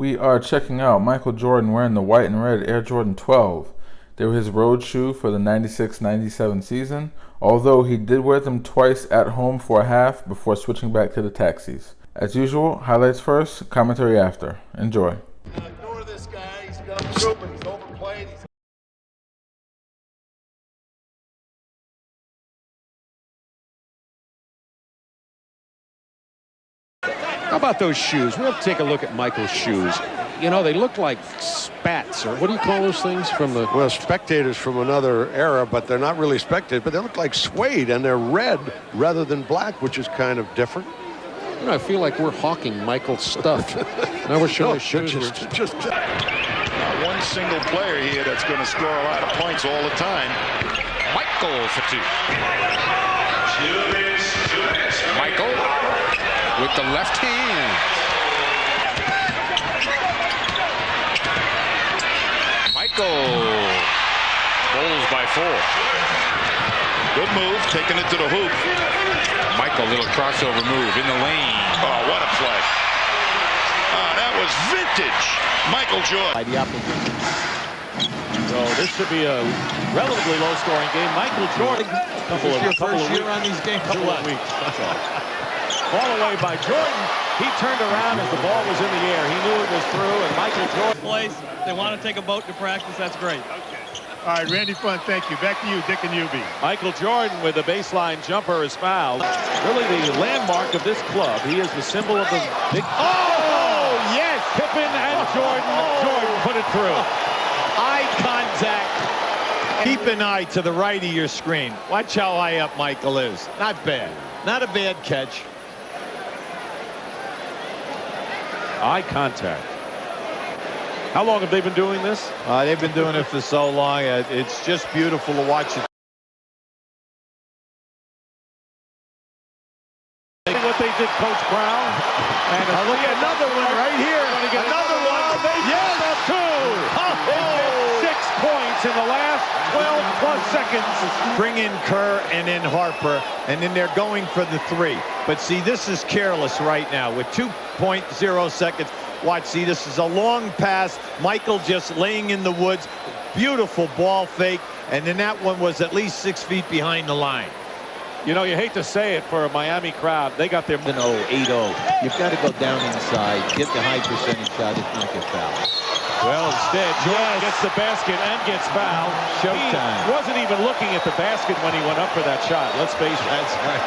We are checking out Michael Jordan wearing the white and red Air Jordan XII. They were his road shoe for the 96-97 season, although he did wear them twice at home for a half before switching back to the taxis. As usual, highlights first, commentary after. Enjoy. Ignore this guy. He's got super. He's overplayed. How about those shoes? We'll take a look at Michael's shoes. You know, they look like spats, or what do you call those things from the... Well, spectators from another era, but they're not really spectators, but they look like suede, and they're red rather than black, which is kind of different. You know, I feel like we're hawking Michael's stuff. Now we're showing his shoes. Just one single player here that's going to score a lot of points all the time. Michael for two. Michael with the left hand. Michael bowls by four. Good move, taking it to the hoop. Michael, little crossover move in the lane. Oh, what a play. That was vintage Michael Jordan. By the opposition. So this should be a relatively low-scoring game. Michael Jordan. Couple of year on these games. Couple of weeks. Ball away by Jordan. He turned around as the ball was in the air. He knew it was through, and Michael Jordan plays. They want to take a boat to practice. That's great. All right, Randy Fun, thank you. Back to you, Dick and UB. Michael Jordan with a baseline jumper is fouled. Really the landmark of this club. He is the symbol of the big... Oh, yes! Pippen and Jordan. Jordan put it through. Eye contact. Keep an eye to the right of your screen. Watch how high up Michael is. Not bad. Not a bad catch. Eye contact. How long have they been doing this? They've been doing it for so long. It's just beautiful to watch it. What they did, Coach Brown. And look at another one right here. Another one. Yes, two. 6 points in the last 12+ seconds. Bring in Kerr and in Harper, and then they're going for the three. But see, this is careless right now with 2.0 seconds. Watch, see, this is a long pass. Michael just laying in the woods. Beautiful ball fake. And then that one was at least 6 feet behind the line. You know, you hate to say it for a Miami crowd. They got their 8-0. You've got to go down inside, get the high percentage shot, if not get fouled. Well, instead, Jordan gets the basket and gets fouled. Showtime. He wasn't even looking at the basket when he went up for that shot. Let's face it. That's right.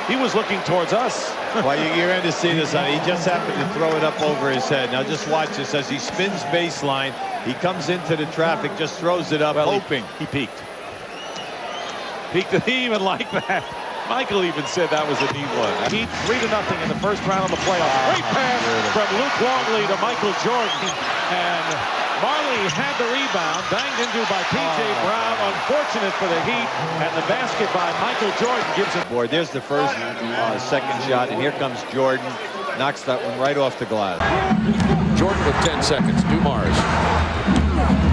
He was looking towards us. Well, you're going to see this. He just happened to throw it up over his head. Now just watch this as he spins baseline. He comes into the traffic, just throws it up, hoping. He peeked. He even like that. Michael even said that was a neat one. Heat 3-0 in the first round of the playoffs. Great pass from Luke Longley to Michael Jordan. And Marley had the rebound, banged into by P.J. Brown. Unfortunate for the Heat. And the basket by Michael Jordan gives it. Boy, there's the first, second shot, and here comes Jordan. Knocks that one right off the glass. Jordan with 10 seconds. Dumars.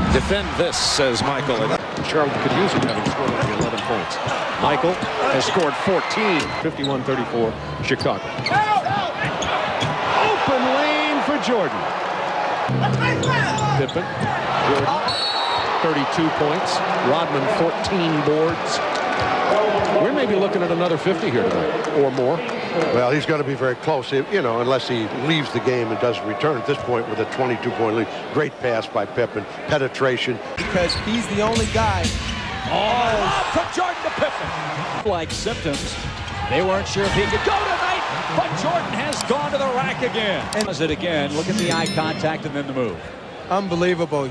Defend this, says Michael. Charlotte could use it, having scored only 11 points. Michael has scored 14. 51-34, Chicago. Open lane for Jordan. Pippen, Jordan, 32 points. Rodman, 14 boards. We may be looking at another 50 here tonight, or more. Well, he's going to be very close, you know, unless he leaves the game and doesn't return at this point with a 22-point lead. Great pass by Pippen, penetration. Because he's the only guy. Oh, from Jordan to Pippen. Like symptoms. They weren't sure if he could go tonight, but Jordan has gone to the rack again. And does it again. Look at the eye contact and then the move. Unbelievable.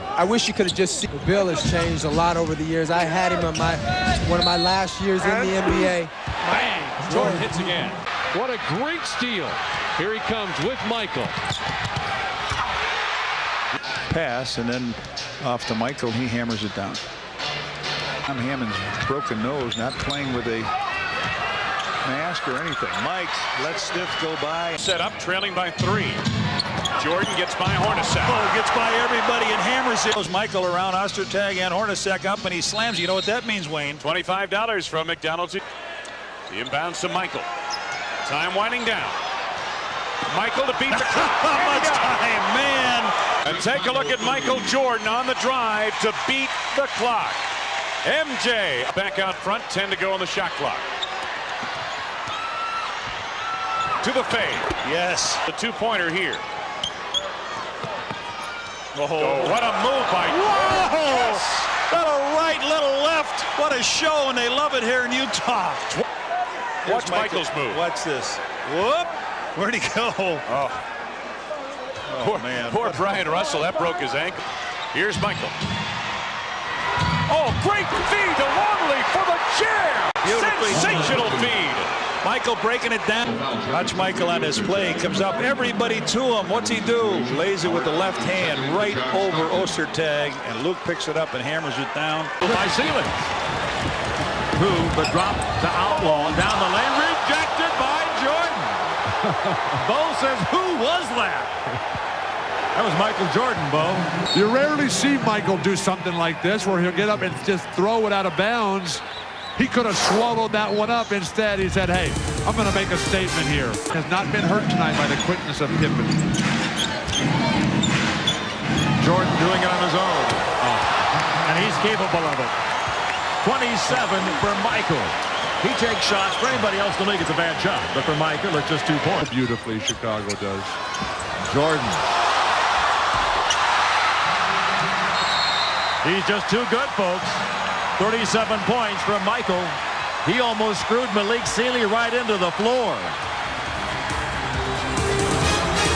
I wish you could have just seen. Bill has changed a lot over the years. I had him in one of my last years in the NBA. Bang! Jordan hits again. What a great steal. Here he comes with Michael. Pass, and then off to Michael, he hammers it down. Tom Hammond's broken nose, not playing with a mask or anything. Mike lets Stiff go by. Set up, trailing by 3. Jordan gets by Hornacek. Oh, gets by everybody and hammers it. Goes Michael around Ostertag and Hornacek up, and he slams. You know what that means, Wayne? $25 from McDonald's. The inbounds to Michael. Time winding down. Michael to beat the clock. How much time, man? And take a look at Michael Jordan on the drive to beat the clock. MJ back out front, 10 to go on the shot clock. To the fade. Yes. The two-pointer here. Oh, what a move by. Whoa! Yes. Little right, little left. What a show, and they love it here in Utah. Watch Michael's move. Watch this. Whoop! Where'd he go? Oh, Man. Poor Brian Russell. That broke his ankle. Here's Michael. Oh, great feed to Longley for the jam. Sensational feed. Michael breaking it down. Watch Michael on this play. He comes up, everybody to him. What's he do? Lays it with the left hand right over Ostertag, and Luke picks it up and hammers it down. By Sealy. Who, the drop to Outlaw down the lane, rejected by Jordan. Bo says, who was that? That was Michael Jordan, Bo. You rarely see Michael do something like this where he'll get up and just throw it out of bounds. He could have swallowed that one up. Instead, he said, hey, I'm going to make a statement here. Has not been hurt tonight by the quickness of Pippen. Jordan doing it on his own. And he's capable of it. 27 for Michael. He takes shots. For anybody else to make it's a bad shot. But for Michael, it's just 2 points. Beautifully, Chicago does. Jordan. He's just too good, folks. 37 points from Michael. He almost screwed Malik Sealy right into the floor.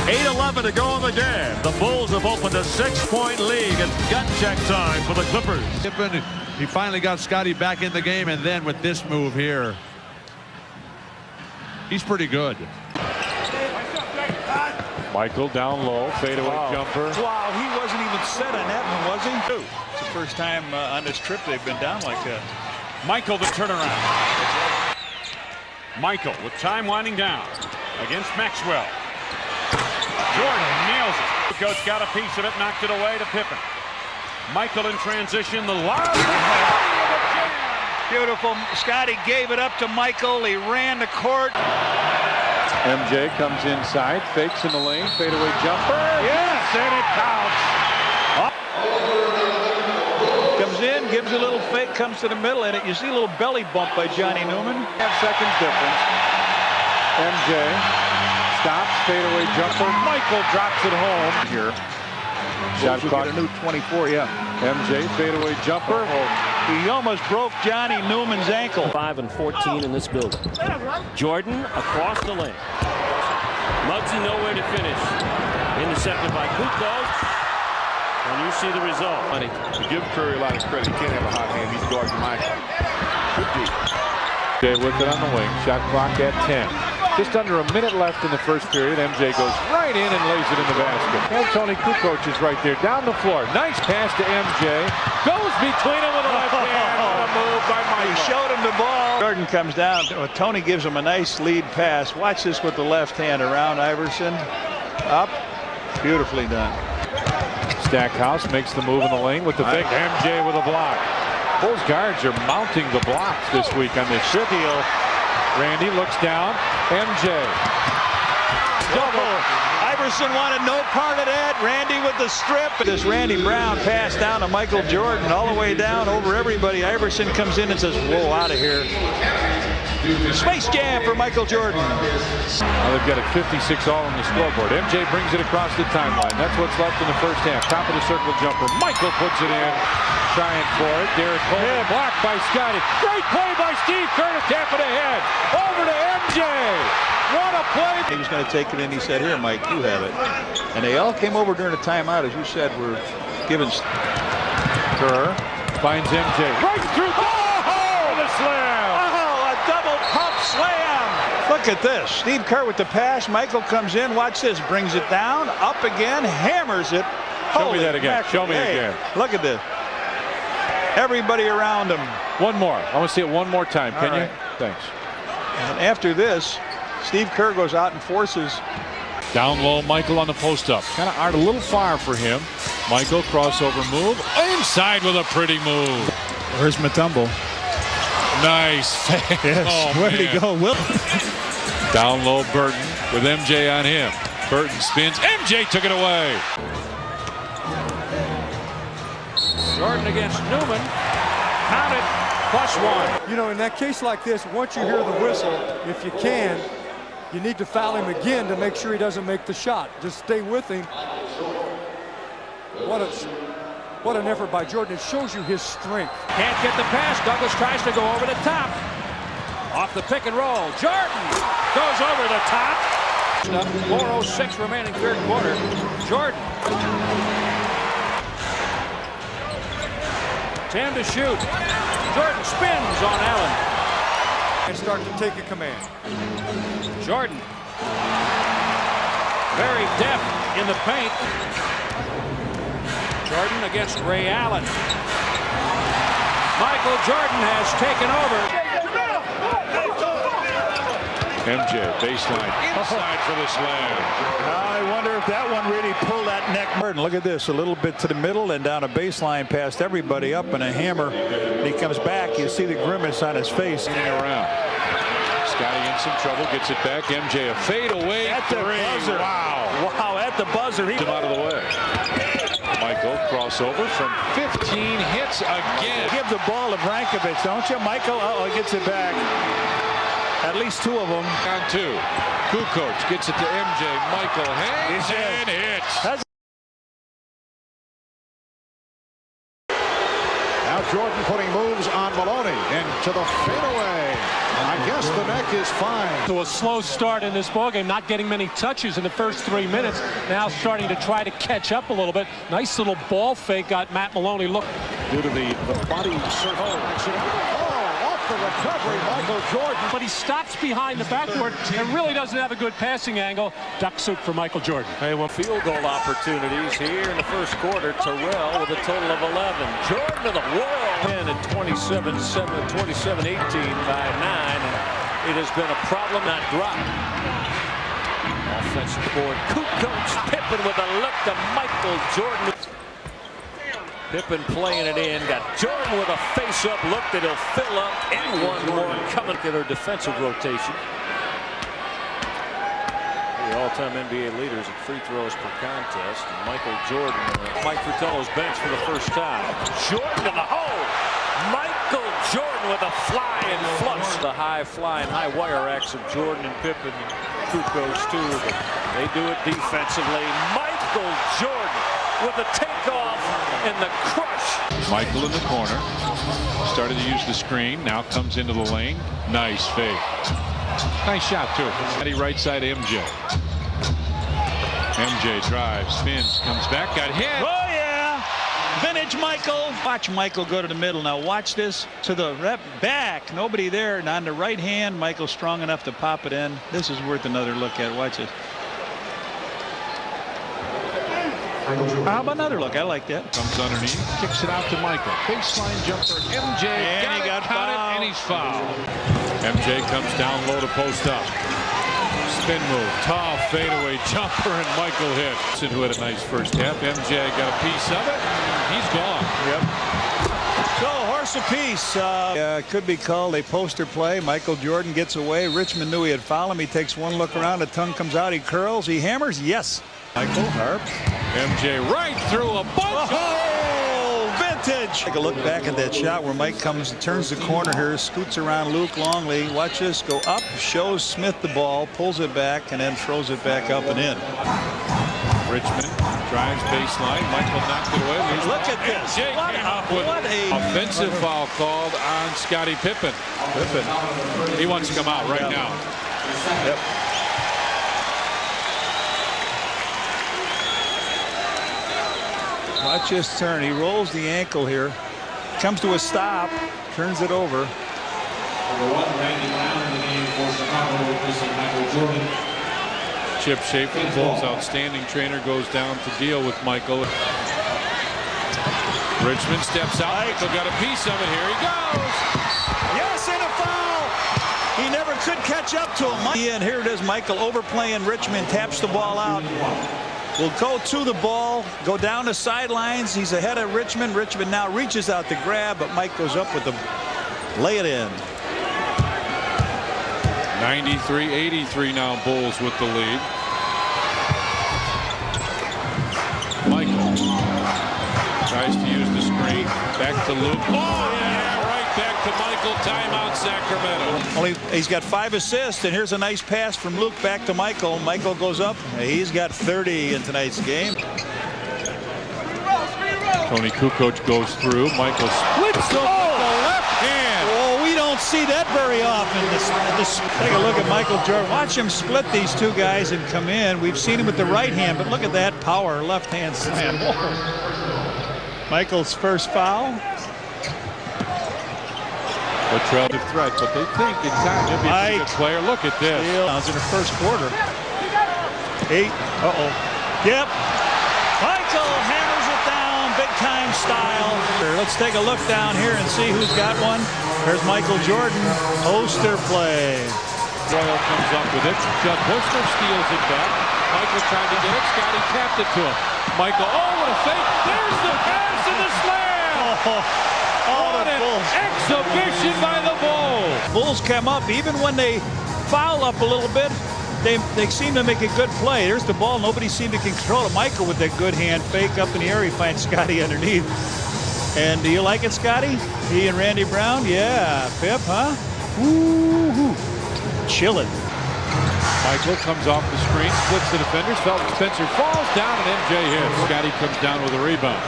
8:11 to go in the game. The Bulls have opened a 6-point lead. It's gut check time for the Clippers. He finally got Scotty back in the game, and then with this move here, he's pretty good. Michael down low, fadeaway jumper. Wow, he wasn't even set on that one, was he? It's the first time on this trip they've been down like that. Michael the turnaround. Michael with time winding down against Maxwell. Jordan nails it. Coach got a piece of it, knocked it away to Pippen. Michael in transition, the lob. Beautiful. Scotty gave it up to Michael. He ran the court. MJ comes inside, fakes in the lane, fadeaway jumper. Yes, and it counts. Comes in, gives a little fake, comes to the middle, and you see a little belly bump by Johnny Newman. 5 seconds difference. MJ stops, fadeaway jumper. Michael drops it home here. Shot clock. A new 24, yeah. MJ fadeaway jumper. He almost broke Johnny Newman's ankle. 5 and 14 in this building. Jordan across the lane. Muggsy nowhere to finish. Intercepted by Kukoc. And you see the result. To give Curry a lot of credit, he can't have a hot hand. He's guarding Michael. MJ with it on the wing. Shot clock at 10. Just under a minute left in the first period. MJ goes right in and lays it in the basket. And Tony Kukoc is right there down the floor. Nice pass to MJ. Goes between him with a left hand. What a move by Michael. He showed him the ball. Jordan comes down. Tony gives him a nice lead pass. Watch this with the left hand around Iverson. Up. Beautifully done. Stackhouse makes the move in the lane with the fake. MJ with a block. Bulls guards are mounting the blocks this week on this steal. Randy looks down. MJ. Double. Iverson wanted no part of that. Randy with the strip. This Randy Brown pass down to Michael Jordan all the way down over everybody. Iverson comes in and says, whoa, out of here. Space Jam for Michael Jordan. Now they've got a 56 all on the scoreboard. MJ brings it across the timeline. That's what's left in the first half. Top of the circle jumper. Michael puts it in. Trying for it. Derek Cole. Blocked by Scotty. Great play by Steve Kerr to tap it ahead. Over to MJ. What a play. He was going to take it in. He said, here, Mike, you have it. And they all came over during the timeout, as you said, were given. Kerr finds MJ. Right through. Oh, the slam. Oh, a double pump slam. Look at this. Steve Kerr with the pass. Michael comes in. Watch this. Brings it down. Up again. Hammers it. Show me that again. Show me again. Look at this. Everybody around him. One more. I want to see it one more time. Can you? Thanks. And after this, Steve Kerr goes out and forces. Down low, Michael on the post-up. Kind of art a little far for him. Michael, crossover move. Inside with a pretty move. Where's Mutombo? Nice. Yes. Oh, where'd he go? Will. Down low, Burton with MJ on him. Burton spins. MJ took it away. Jordan against Newman. Counted +1. You know, in that case like this, once you hear the whistle, if you can, you need to foul him again to make sure he doesn't make the shot. Just stay with him. What an effort by Jordan. It shows you his strength. Can't get the pass. Douglas tries to go over the top. Off the pick and roll. Jordan goes over the top. 4:06 remaining third quarter. Jordan. 10 to shoot. Jordan spins on Allen. And start to take a command. Jordan. Very deft in the paint. Jordan against Ray Allen. Michael Jordan has taken over. MJ baseline inside for the slam. I wonder if that one really pulled that neck. Burton, look at this, a little bit to the middle and down a baseline past everybody up and a hammer. He comes back. You see the grimace on his face. Around. Scotty in some trouble, gets it back. MJ a fade away. At the buzzer. Wow. Wow, at the buzzer. Him out of the way. Michael crossover from 15 hits again. Give the ball to Brankovic, don't you? Michael, he gets it back. At least two of them. On two. Kukoc gets it to MJ. Michael hangs and hits. Now Jordan putting moves on Maloney into the fadeaway. I guess the neck is fine. To a slow start in this ballgame, not getting many touches in the first 3 minutes. Now starting to try to catch up a little bit. Nice little ball fake got Matt Maloney. Look. Due to the body circle accident. Off the recovery, Michael Jordan. But he stops behind the backboard and really doesn't have a good passing angle. Duck soup for Michael Jordan. Hey, well, field goal opportunities here in the first quarter. Terrell with a total of 11. Jordan to the wall. 10 at 27-18 by 9. And it has been a problem, not drop. Offensive board. Kukoc. Pippen with a look to Michael Jordan. Pippen playing it in. Got Jordan with a face-up look that he'll fill up. And one more coming to their defensive rotation. The all-time NBA leaders in free throws per contest. And Michael Jordan, Mike Fratello's bench for the first time. Jordan in the hole. Michael Jordan with a flying flush. The high flying, high wire acts of Jordan and Pippen and Kukoc too. But they do it defensively. Michael Jordan with a takeoff and the crush. Michael in the corner. Started to use the screen. Now comes into the lane. Nice fake. Nice shot too. Eddie right side MJ. MJ drives, spins, comes back, got hit. Oh yeah! Vintage Michael. Watch Michael go to the middle. Now watch this to the back. Nobody there. And on the right hand, Michael strong enough to pop it in. This is worth another look at. Watch it. How about another look? I like that. Comes underneath, kicks it out to Michael. Baseline jumper. MJ and he got fouled. And he's fouled. MJ comes down low to post up. Spin move, tall fadeaway jumper, and Michael hits. Who had a nice first half. MJ got a piece of it. He's gone. Yep. So horse apiece. Could be called a poster play. Michael Jordan gets away. Richmond knew he had fouled him. He takes one look around. The tongue comes out. He curls. He hammers. Yes. Michael Harp. MJ right through a bunch. Oh, vintage. Take a look back at that shot where Mike comes and turns the corner here, scoots around Luke Longley. Watch this go up, shows Smith the ball, pulls it back, and then throws it back up and in. Richmond drives baseline. Michael knocked it away. Look at this. MJ came up with an offensive foul called on Scottie Pippen. He wants to come out right now. Yep. Watch this turn. He rolls the ankle here. Comes to a stop. Turns it over. Chip Schaefer, the Bulls' outstanding trainer, goes down to deal with Michael. Richmond steps out. Michael got a piece of it. Here he goes. Yes, and a foul. He never could catch up to him. And here it is. Michael overplaying Richmond. Taps the ball out. Will go to the ball, go down the sidelines. He's ahead of Richmond. Richmond now reaches out to grab, but Mike goes up with the lay it in. 93-83 now, Bulls with the lead. Back to Luke. Oh, yeah, right back to Michael. Timeout, Sacramento. He's got 5 assists, and here's a nice pass from Luke back to Michael. Michael goes up. He's got 30 in tonight's game. Tony Kukoc goes through. Michael splits the left hand. Oh, we don't see that very often. Take a look at Michael Jordan. Watch him split these two guys and come in. We've seen him with the right hand, but look at that power left hand slam. Michael's first foul. A trail of threat, but they think in time he'll be a good player. Look at this. That was in the first quarter. 8. Yep. Michael hammers it down, big time style. Let's take a look down here and see who's got one. There's Michael Jordan, poster play. Royal comes up with it. Judd Bushner steals it back. Michael trying to get it. Scotty tapped it to him. Michael, what a fake. There's the pass and the slam. What an exhibition by the Bulls. Bulls come up, even when they foul up a little bit, they seem to make a good play. There's the ball. Nobody seemed to control it. Michael with that good hand fake up in the air. He finds Scotty underneath. And do you like it, Scotty? He and Randy Brown? Yeah. Pip, huh? Woo-hoo. Chillin'. Michael comes off the screen, splits the defenders. Felton Spencer falls down, and MJ hits. Scotty comes down with a rebound.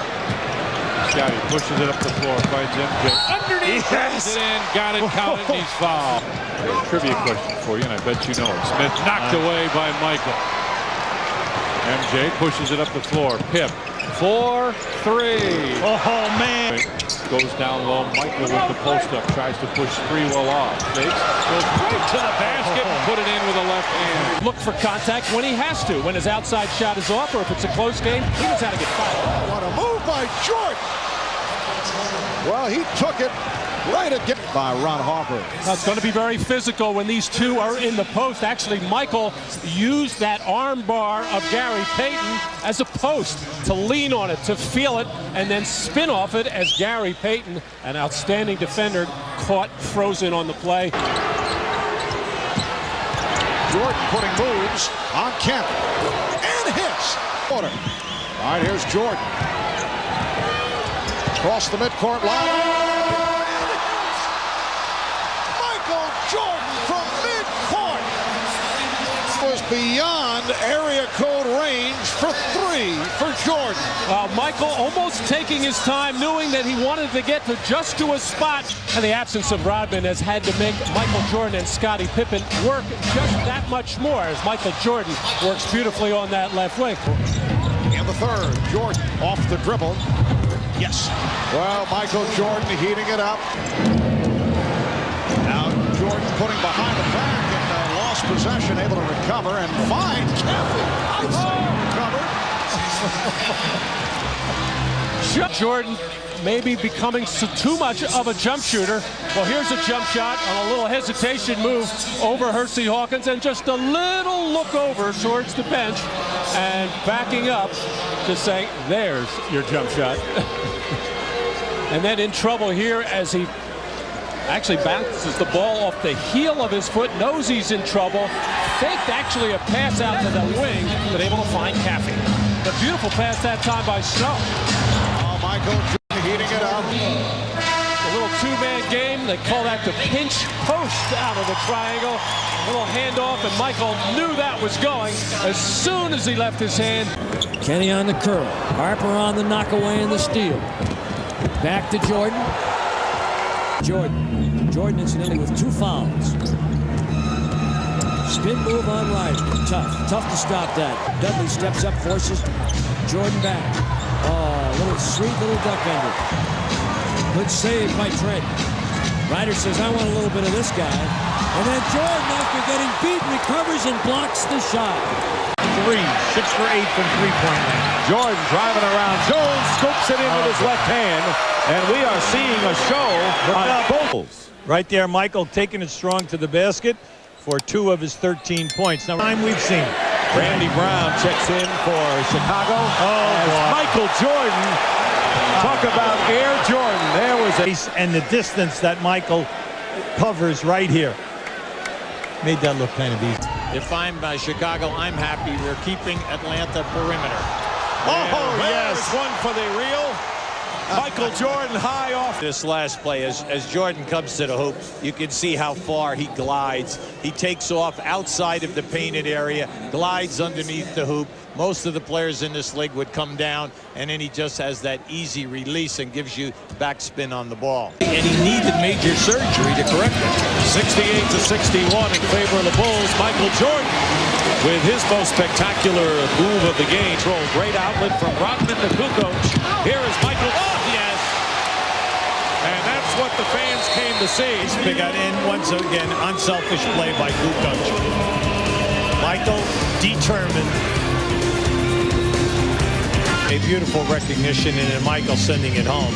Scotty pushes it up the floor, finds MJ. Underneath, yes. It in, got it, counted, and he's fouled. Trivia question for you, and I bet you know it. Smith knocked away by Michael. MJ pushes it up the floor. Pip, 4-3. Oh, man. Goes down low. Michael with the post-up. Tries to push Sprewell off. Fakes. Goes right to the basket and put it in with a left hand. Look for contact when he has to. When his outside shot is off, or if it's a close game, he knows how to get fouled. What a move by Jordan. Well, he took it right again by Ron Harper. Now, it's going to be very physical when these two are in the post. Actually, Michael used that arm bar of Gary Payton as a post to lean on it, to feel it, and then spin off it as Gary Payton, an outstanding defender, caught frozen on the play. Jordan putting moves on Kemp and hits. All right, here's Jordan. Across the midcourt line. Michael Jordan from midcourt was beyond area code range for 3 for Jordan. Michael almost taking his time, knowing that he wanted to get just to a spot. And the absence of Rodman has had to make Michael Jordan and Scottie Pippen work just that much more, as Michael Jordan works beautifully on that left wing. In the third, Jordan off the dribble. Yes. Well, Michael Jordan heating it up. Now Jordan putting behind the back and lost possession, able to recover and find Caffey. Recovered. Jordan maybe becoming too much of a jump shooter. Well, here's a jump shot on a little hesitation move over Hersey Hawkins, and just a little look over towards the bench and backing up, just saying, there's your jump shot. And then in trouble here as he actually bounces the ball off the heel of his foot, knows he's in trouble, faked actually a pass out to the wing, but able to find Caffey. A beautiful pass that time by Snow. Oh, Michael Jordan heating it up. A little two-man game. They call that the pinch post out of the triangle. A little handoff, and Michael knew that was going as soon as he left his hand. Kenny on the curl. Harper on the knockaway and the steal. Back to Jordan. Jordan incidentally with 2 fouls. Spin move on Ryder. Tough to stop that. Dudley steps up, forces Jordan back. Little sweet little duck ender. Good save by Trent. Ryder says, I want a little bit of this guy. And then Jordan, after getting beat, recovers and blocks the shot. 3, 6 for 8 from three-point land. Jordan driving around. Jones scoops it in with his left hand. And we are seeing a show on both. Right there, Michael taking it strong to the basket for 2 of his 13 points. Now, time we've seen. Randy Brown checks in for Chicago. Michael Jordan. Talk about Air Jordan. There was a... And the distance that Michael covers right here. Made that look kind of easy. If I'm Chicago, I'm happy we're keeping Atlanta perimeter. Yes. One for the real. Michael Jordan high off. This last play, as Jordan comes to the hoop, you can see how far he glides. He takes off outside of the painted area, glides underneath the hoop. Most of the players in this league would come down, and then he just has that easy release and gives you backspin on the ball. And he needed major surgery to correct it. 68-61 in favor of the Bulls. Michael Jordan with his most spectacular move of the game. Great outlet from Rodman to Kukoc. Here is Michael. Oh, yes. And that's what the fans came to see. Big on in once again, unselfish play by Kukoc. Michael determined. A beautiful recognition, and then Michael sending it home.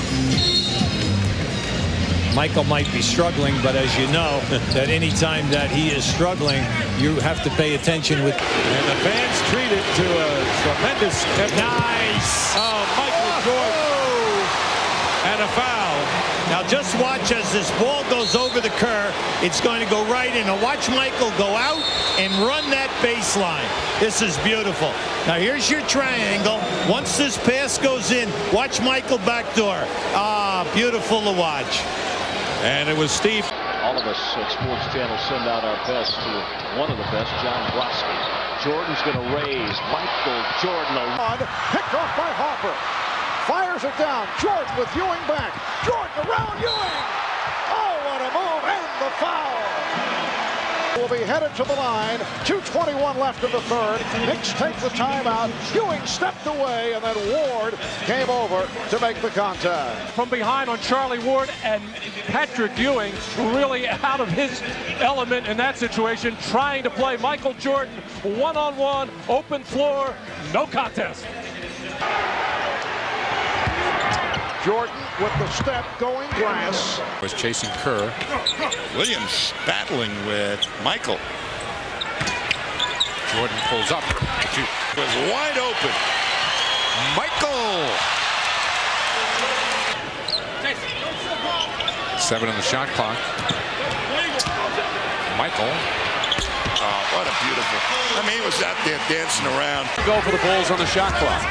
Michael might be struggling, but as you know, that any time that he is struggling, you have to pay attention with. And the fans treat it to a tremendous. Nice. Oh, Michael Jordan. And a foul. Now just watch as this ball goes over the curve. It's going to go right in. Now watch Michael go out and run that baseline. This is beautiful. Now here's your triangle. Once this pass goes in, watch Michael backdoor. Ah, beautiful to watch. And it was Steve. All of us at Sports Channel send out our best to one of the best, John Brodsky. Jordan's going to raise Michael Jordan. Picked off by Harper. Fires it down. Jordan with Ewing back. Jordan around Ewing. Oh, what a move, and the foul. Will be headed to the line. 2:21 left in the third. Knicks take the timeout. Ewing stepped away, and then Ward came over to make the contact. From behind on Charlie Ward, and Patrick Ewing really out of his element in that situation, trying to play Michael Jordan one-on-one, open floor, no contest. Jordan with the step going glass. Was chasing Kerr. Williams battling with Michael. Jordan pulls up. Was wide open. Michael. 7 on the shot clock. Michael. Oh, what a beautiful. I mean, he was out there dancing around. Go for the Bulls on the shot clock.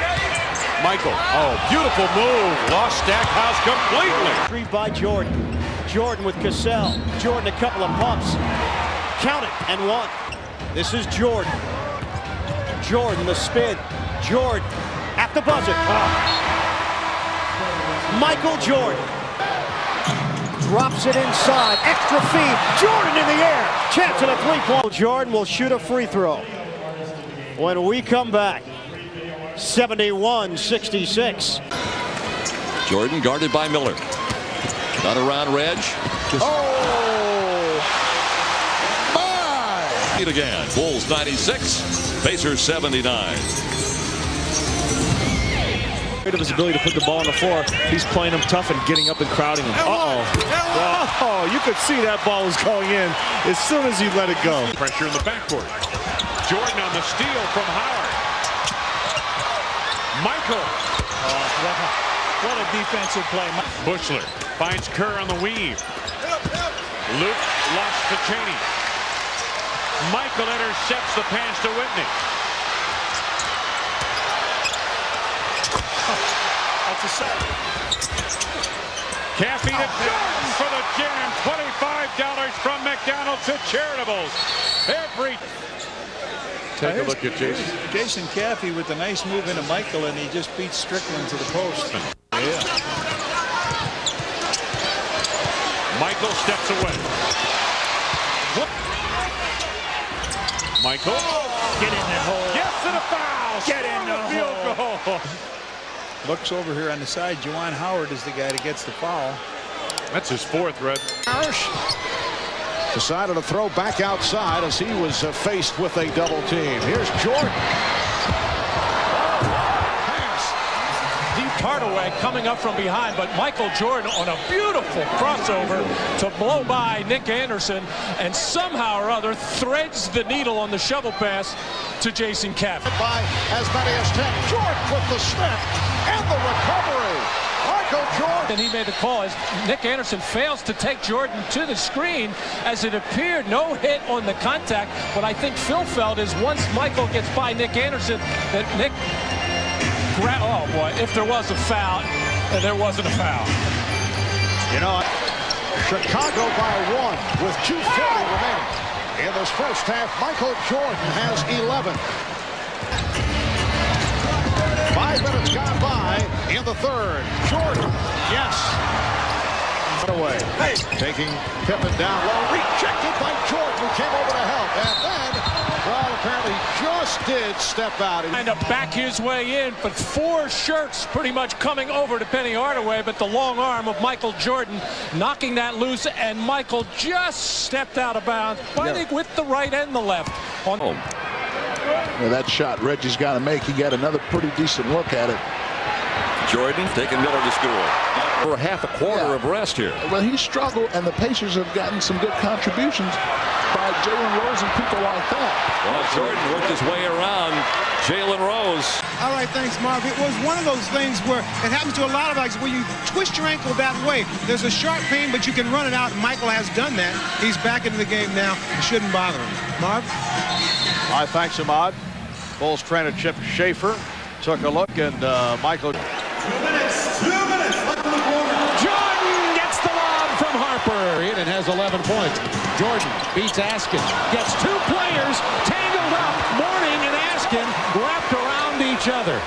Michael, oh, beautiful move. Lost Stackhouse completely. Three by Jordan. Jordan with Cassell. Jordan a couple of pumps. Count it, and one. This is Jordan. Jordan the spin. Jordan at the buzzer. Oh. Michael Jordan. Drops it inside. Extra feed. Jordan in the air. Chance at a three-point. Jordan will shoot a free throw. When we come back. 71-66. Jordan guarded by Miller. Got around Reg. Oh! My! Lead again. Bulls 96. Pacers 79. Of his ability to put the ball on the floor. He's playing him tough and getting up and crowding him. Oh, you could see that ball was going in as soon as he let it go. Pressure in the backcourt. Jordan on the steal from Howard. Michael. What a defensive play. Bushler finds Kerr on the weave. Luke lost to Cheney. Michael intercepts the pass to Whitney. That's a set. Caffey to Jordan for the jam. $25 from McDonald's to Charitables. Take a look at Jason. Jason Caffey with a nice move into Michael, and he just beats Strickland to the post. Yeah. Michael steps away. Michael. Get in that hole. Gets to the foul. Get in the field goal. Looks over here on the side. Juwan Howard is the guy that gets the foul. That's his fourth, Red. Parrish decided to throw back outside as he was faced with a double team. Here's Jordan. Deep Hardaway coming up from behind, but Michael Jordan on a beautiful crossover to blow by Nick Anderson, and somehow or other threads the needle on the shovel pass to Jason Caffey. By as many as 10. Jordan with the step and the recovery. Michael Jordan. And he made the call as Nick Anderson fails to take Jordan to the screen, as it appeared no hit on the contact. What I think Phil felt is once Michael gets by Nick Anderson, that Nick, oh boy, if there was a foul, and there wasn't a foul. You know, Chicago by 1 with 2:40 remaining. In this first half, Michael Jordan has 11. 5 minutes gone by in the third. Jordan, yes. Away. Taking Pippen down low, rejected by Jordan, who came over to help. And then, well, apparently just did step out. Trying to back his way in, but 4 shirts pretty much coming over to Penny Hardaway, but the long arm of Michael Jordan knocking that loose, and Michael just stepped out of bounds, I think with the right and the left. On home. Well, that shot Reggie's got to make. He got another pretty decent look at it. Jordan taking Miller to school. For a half a quarter of rest here. Well, he struggled, and the Pacers have gotten some good contributions by Jalen Rose and people like that. Well, Jordan worked his way around Jalen Rose. All right, thanks, Marv. It was one of those things where it happens to a lot of guys where you twist your ankle that way. There's a sharp pain, but you can run it out, and Michael has done that. He's back into the game now. It shouldn't bother him. Marv? All right, thanks, Ahmad. Bulls trainer Chip Schaefer took a look, and Michael... 2 minutes. Jordan gets the lob from Harper. And has 11 points. Jordan beats Askin. Gets 2 players tangled up. Mourning and Askin wrapped around each other.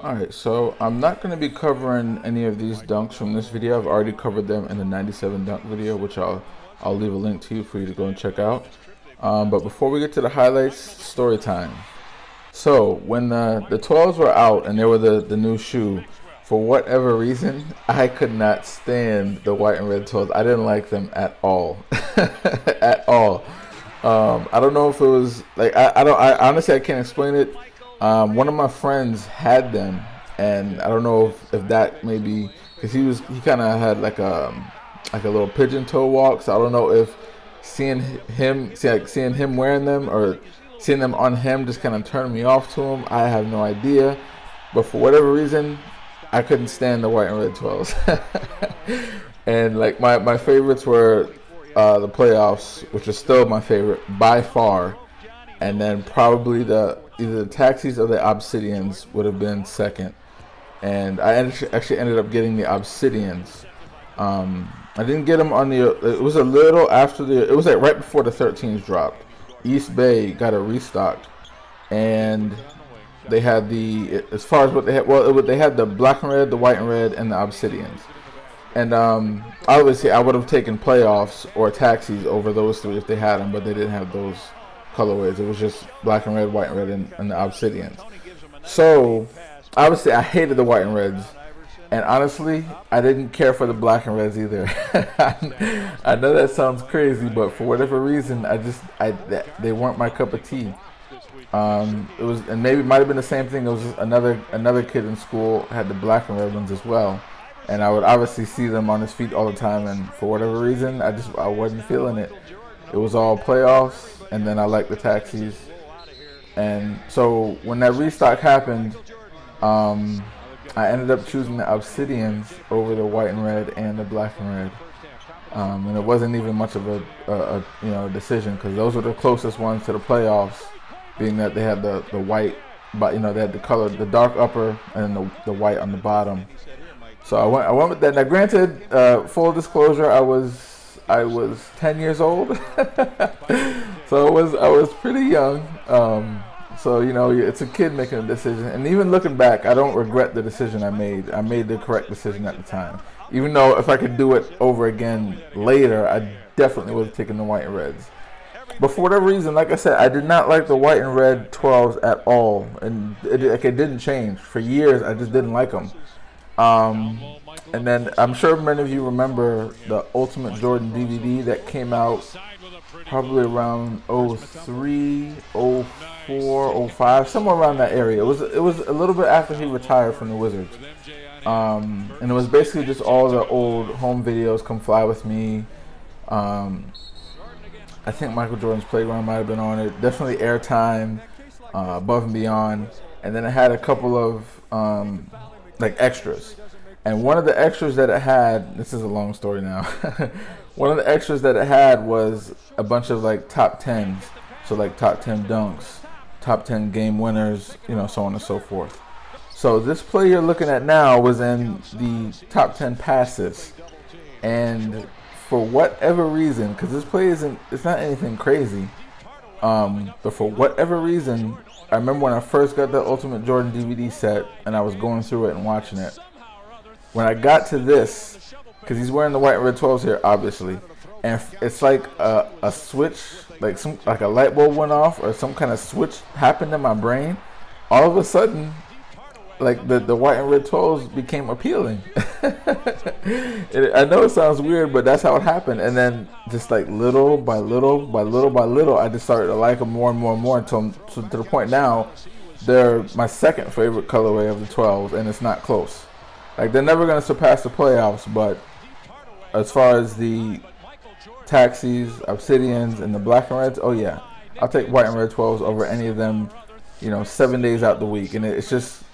Alright, so I'm not going to be covering any of these dunks from this video. I've already covered them in the 97 dunk video, which I'll leave a link to you for you to go and check out. But before we get to the highlights, story time. So when the 12s were out and they were the new shoe, for whatever reason, I could not stand the white and red 12s. I didn't like them at all. At all. I don't know if it was like I honestly I can't explain it. One of my friends had them, and I don't know if that maybe because he kind of had like a little pigeon toe walk. So I don't know if seeing him wearing them or seeing them on him just kind of turned me off to him. I have no idea, but for whatever reason, I couldn't stand the white and red 12s. And like my favorites were the playoffs, which is still my favorite by far, and then probably either the Taxis or the Obsidians would have been second. And I actually ended up getting the Obsidians. I didn't get them on it was a little after it was like right before the 13s dropped. East Bay got it restocked, and they had as far as what they had, they had the black and red, the white and red, and the Obsidians. And obviously I would have taken playoffs or Taxis over those 3 if they had them, but they didn't have those colorways. It was just black and red, white and red, and the Obsidians. So obviously I hated the white and reds, and honestly I didn't care for the black and reds either. I know that sounds crazy, but for whatever reason they weren't my cup of tea. It was, and maybe it might have been the same thing. It was just another kid in school had the black and red ones as well, and I would obviously see them on his feet all the time, and for whatever reason I wasn't feeling it. It was all playoffs, and then I liked the Taxis. And so when that restock happened, I ended up choosing the Obsidians over the white and red and the black and red. And it wasn't even much of a decision, because those were the closest ones to the playoffs, being that they had the white, but they had the color, the dark upper and the white on the bottom. So I went with that. Now granted, full disclosure, I was 10 years old, so I was pretty young. So it's a kid making a decision, and even looking back, I don't regret the decision I made. I made the correct decision at the time. Even though if I could do it over again later, I definitely would have taken the white and reds. But for whatever reason, like I said, I did not like the white and red 12s at all, and it didn't change. For years, I just didn't like them. And then I'm sure many of you remember the Ultimate Jordan DVD that came out probably around 03, 04, 05, somewhere around that area. It was a little bit after he retired from the Wizards. And it was basically just all the old home videos, Come Fly With Me. I think Michael Jordan's Playground might have been on it. Definitely Airtime, Above and Beyond. And then it had a couple of like extras. And one of the extras that it had, this is a long story now. One of the extras that it had was a bunch of like top 10s. So like top 10 dunks, top 10 game winners, you know, so on and so forth. So this play you're looking at now was in the top 10 passes. And for whatever reason, because this play it's not anything crazy, but for whatever reason, I remember when I first got the Ultimate Jordan DVD set and I was going through it and watching it. When I got to this, because he's wearing the white and red 12s here, obviously, and it's like a switch, like a light bulb went off or some kind of switch happened in my brain. All of a sudden, like the white and red 12s became appealing. I know it sounds weird, but that's how it happened. And then just like little by little by little by little, I just started to like them more and more and more until to the point now they're my second favorite colorway of the 12s, and it's not close. Like they're never going to surpass the playoffs, but as far as the Taxis, Obsidians, and the black and reds, oh yeah, I'll take white and red 12s over any of them, you know, 7 days out the week. And it's just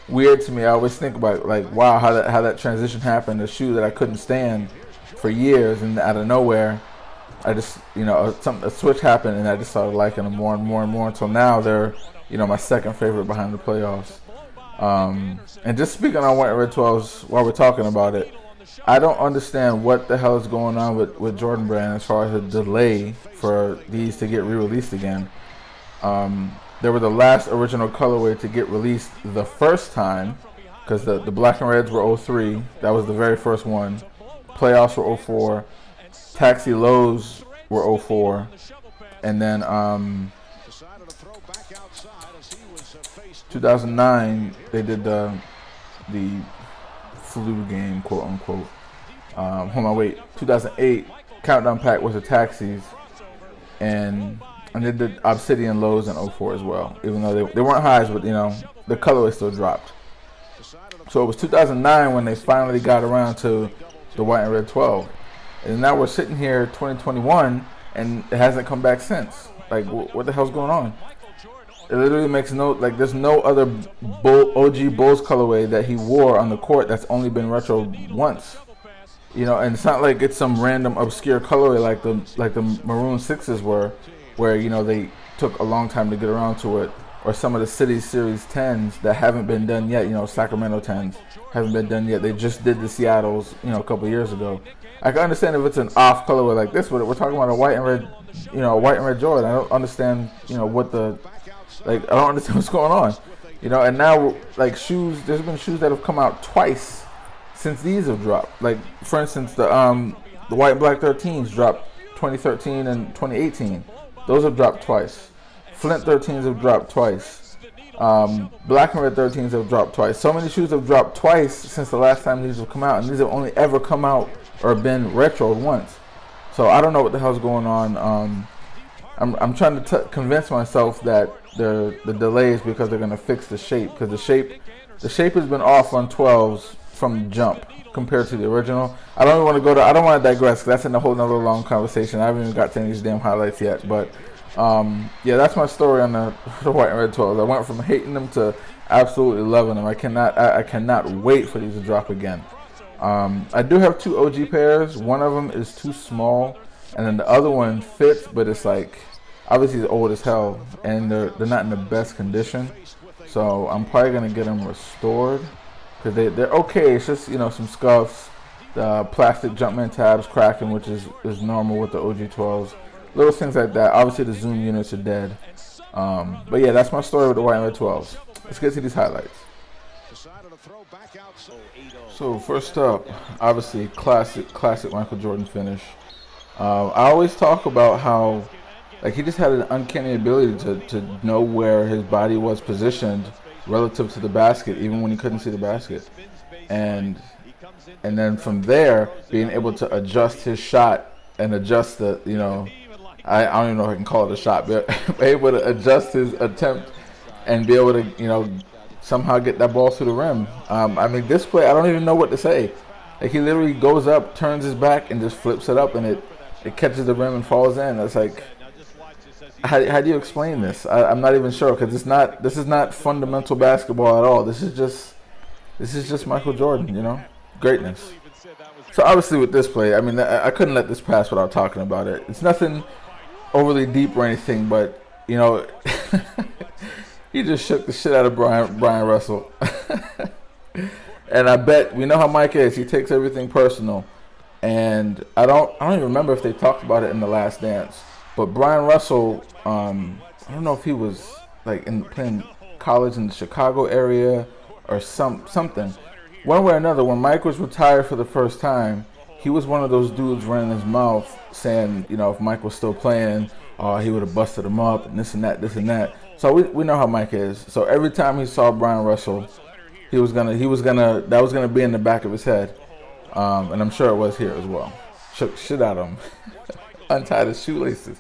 weird to me. I always think about like, wow, how that transition happened. A shoe that I couldn't stand for years, and out of nowhere, I just, you know, a switch happened, and I just started liking them more and more and more until now they're, you know, my second favorite behind the playoffs. And just speaking on white and red 12s while we're talking about it, I don't understand what the hell is going on with Jordan Brand as far as a delay for these to get re-released again. They were the last original colorway to get released the first time, because the black and reds were 03. That was the very first one. Playoffs were 04. Taxi lows were 04. And then 2009 they did the flu game, quote unquote. Hold on, wait. 2008 Countdown Pack was the Taxis, and they did Obsidian lows in 04 as well. Even though they weren't highs, but you know the colorway still dropped. So it was 2009 when they finally got around to the white and red 12, and now we're sitting here 2021, and it hasn't come back since. Like, what the hell's going on? It literally makes there's no other OG Bulls colorway that he wore on the court that's only been retro once. You know, and it's not like it's some random obscure colorway like the Maroon 6s were, where, you know, they took a long time to get around to it, or some of the City Series 10s that haven't been done yet. You know, Sacramento 10s haven't been done yet. They just did the Seattles, you know, a couple years ago. I can understand if it's an off colorway like this, but we're talking about a white and red, you know, white and red Jordan. I don't understand, you know, I don't understand what's going on, you know. And now, like, shoes, there's been shoes that have come out twice since these have dropped. Like, for instance, the white and black 13s dropped 2013 and 2018. Those have dropped twice. Flint 13s have dropped twice. Black and red 13s have dropped twice. So many shoes have dropped twice since the last time these have come out, and these have only ever come out or been retroed once. So I don't know what the hell's going on. I'm trying to convince myself that the delay is because they're going to fix the shape, because the shape has been off on 12s from jump compared to the original. I don't want to digress, because that's in a whole nother long conversation. I haven't even got to any of these damn highlights yet, but yeah, that's my story on the white and red 12s. I went from hating them to absolutely loving them. I cannot wait for these to drop again. I do have two OG pairs. One of them is too small, and then the other one fits, but it's like, obviously it's old as hell, and they're not in the best condition. So I'm probably gonna get them restored, because they're okay. It's just, you know, some scuffs, the plastic Jumpman tabs cracking, which is normal with the OG 12s. Little things like that. Obviously the zoom units are dead. But yeah, that's my story with the white and red 12s. Let's get to these highlights. So first up, obviously classic Michael Jordan finish. I always talk about how, like, he just had an uncanny ability to know where his body was positioned relative to the basket, even when he couldn't see the basket, and then from there being able to adjust his shot and adjust the, you know, I don't even know if I can call it a shot, but able to adjust his attempt and be able to, you know, somehow get that ball through the rim. I mean, this play, I don't even know what to say. Like, he literally goes up, turns his back, and just flips it up, and it catches the rim and falls in. It's like, how do you explain this? I'm not even sure, because this is not fundamental basketball at all. This is just Michael Jordan, you know, greatness. So obviously with this play, I mean, I couldn't let this pass without talking about it. It's nothing overly deep or anything, but, you know, he just shook the shit out of Brian Russell. And I bet, we know how Mike is. He takes everything personal. And I don't even remember if they talked about it in The Last Dance. But Brian Russell, I don't know if he was like playing college in the Chicago area or something. One way or another, when Mike was retired for the first time, he was one of those dudes running his mouth saying, you know, if Mike was still playing, he would have busted him up and this and that, this and that. So we know how Mike is. So every time he saw Brian Russell, that was gonna be in the back of his head. And I'm sure it was here as well. Shook shit out of him. Untied his shoelaces.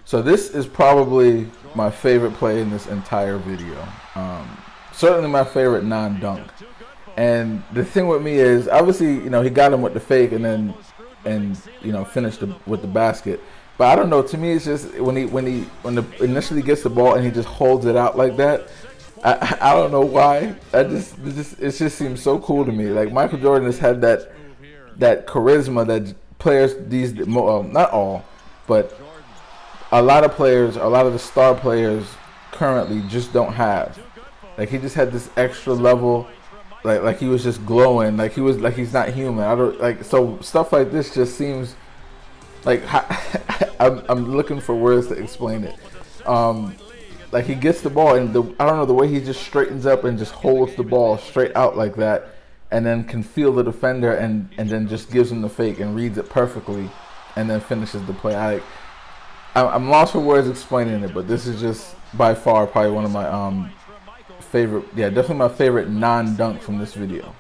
So this is probably my favorite play in this entire video. Certainly my favorite non-dunk. And the thing with me is, obviously, you know, he got him with the fake and you know, finished with the basket. But I don't know. To me, it's just when he initially gets the ball and he just holds it out like that. I don't know why. It just seems so cool to me. Like Michael Jordan has had that charisma that players not all, but a lot of the star players currently just don't have. Like he just had this extra level, like he was just glowing, like he's not human. I don't like, so stuff like this just seems like I'm looking for words to explain it. Like he gets the ball and I don't know, the way he just straightens up and just holds the ball straight out like that, and then can feel the defender and then just gives him the fake and reads it perfectly, and then finishes the play. I'm lost for words explaining it, but this is just by far probably one of my definitely my favorite non-dunk from this video.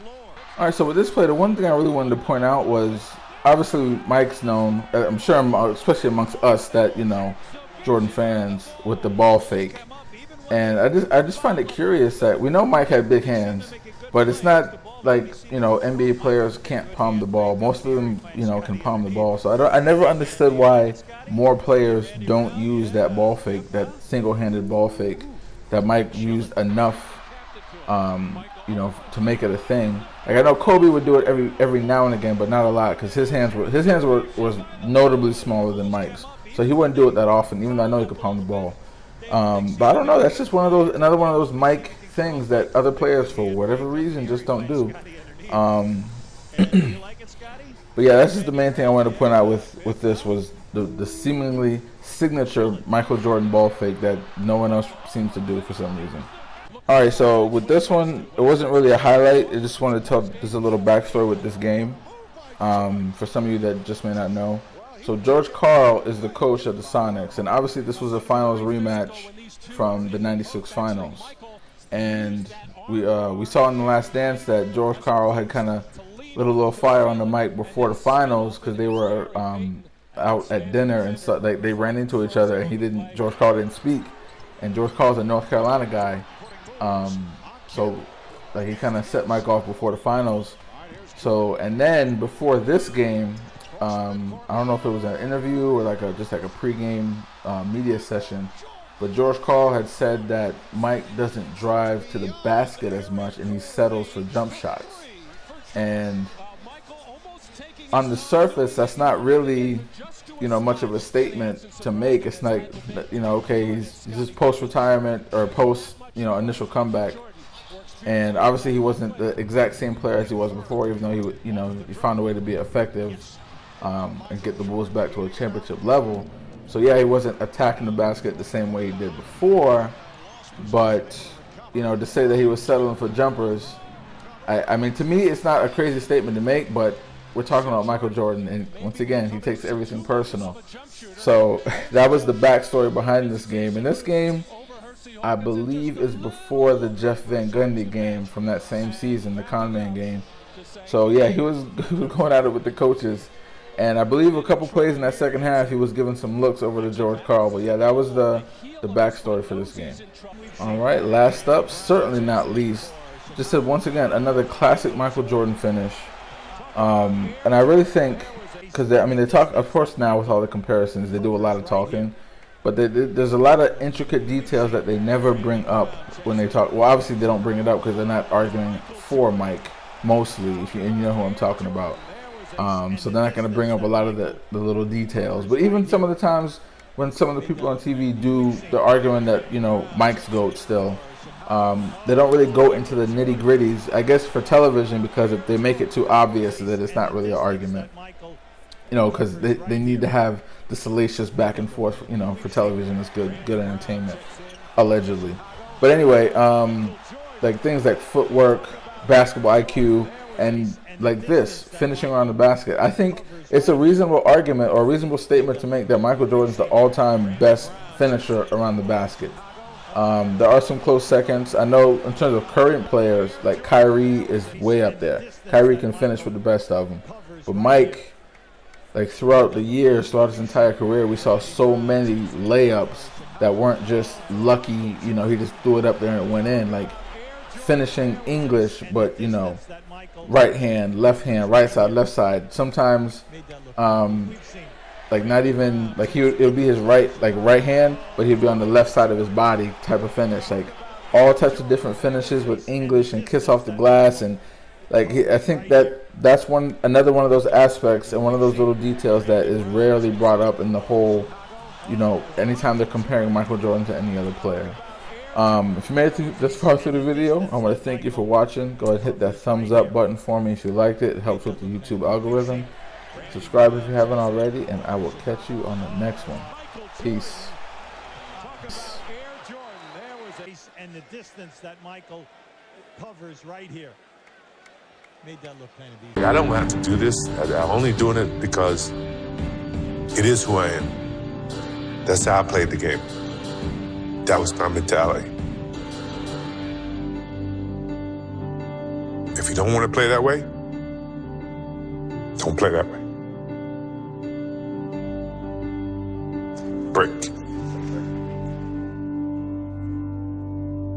All right, so with this play, the one thing I really wanted to point out was, obviously Mike's known, I'm sure, especially amongst us, that, you know, Jordan fans, with the ball fake. And I just find it curious that we know Mike had big hands, but it's not like, you know, NBA players can't palm the ball. Most of them, you know, can palm the ball. So I never understood why more players don't use that ball fake, that single-handed ball fake that Mike used enough, you know, to make it a thing. Like I know Kobe would do it every now and again, but not a lot, because his hands was notably smaller than Mike's, so he wouldn't do it that often. Even though I know he could palm the ball, but I don't know. That's just another one of those Mike things that other players, for whatever reason, just don't do. But yeah, that's just the main thing I wanted to point out with this, was the seemingly signature Michael Jordan ball fake that no one else seems to do for some reason. Alright, so with this one, it wasn't really a highlight. I just wanted to tell just a little backstory with this game, for some of you that just may not know. So George Karl is the coach of the Sonics, and obviously this was a finals rematch from the '96 finals. And we saw in The Last Dance that George Karl had kind of lit a little fire on the mic before the finals, because they were out at dinner and so they ran into each other, and George Karl didn't speak, and George Karl's a North Carolina guy, so like he kind of set Mike off before the finals. So, and then before this game, I don't know if it was an interview or just like a pregame media session, but George Karl had said that Mike doesn't drive to the basket as much and he settles for jump shots. And on the surface, that's not really, you know, much of a statement to make. It's like, you know, okay, he's just post-retirement or post, you know, initial comeback. And obviously he wasn't the exact same player as he was before, even though he found a way to be effective and get the Bulls back to a championship level. So yeah, he wasn't attacking the basket the same way he did before, but, you know, to say that he was settling for jumpers, I mean, to me, it's not a crazy statement to make, but we're talking about Michael Jordan, and once again, he takes everything personal. So that was the backstory behind this game. And this game, I believe, is before the Jeff Van Gundy game from that same season, the Con Man game. So yeah, he was going at it with the coaches. And I believe a couple plays in that second half, he was giving some looks over to George Karl. But yeah, that was the backstory for this game. All right, last up, certainly not least, just said once again, another classic Michael Jordan finish. And I really think, because they talk, of course, now with all the comparisons, they do a lot of talking, but there's a lot of intricate details that they never bring up when they talk. Well, obviously they don't bring it up because they're not arguing for Mike. mostly, and you know who I'm talking about. So they're not going to bring up a lot of the little details. But even some of the times when some of the people on TV do the arguing that, you know, Mike's GOAT still, they don't really go into the nitty gritties, I guess, for television, because if they make it too obvious that it's not really an argument, you know, because they need to have the salacious back and forth, you know, for television. It's good entertainment, allegedly. But anyway, like things like footwork, basketball IQ, and like this, finishing around the basket. I think it's a reasonable argument or a reasonable statement to make that Michael Jordan's the all-time best finisher around the basket. There are some close seconds. I know in terms of current players, like Kyrie is way up there. Kyrie can finish with the best of them. But Mike, like throughout the years, throughout his entire career, we saw so many layups that weren't just lucky, you know, he just threw it up there and it went in. Like finishing English, but, you know, right hand, left hand, right side, left side. Sometimes, like not even, like it would be his right hand, but he'd be on the left side of his body type of finish. Like all types of different finishes with English and kiss off the glass. And like I think that's another one of those aspects and one of those little details that is rarely brought up in the whole, you know, anytime they're comparing Michael Jordan to any other player. If you made it this far through the video, I want to thank you for watching. Go ahead and hit that thumbs up button for me if you liked it. It helps with the YouTube algorithm. Subscribe if you haven't already, and I will catch you on the next one. Peace. And the distance that Michael covers right here made that look kind of easy. I don't have to do this. I'm only doing it because it is who I am. That's how I played the game. That was my mentality. If you don't want to play that way, don't play that way. Break.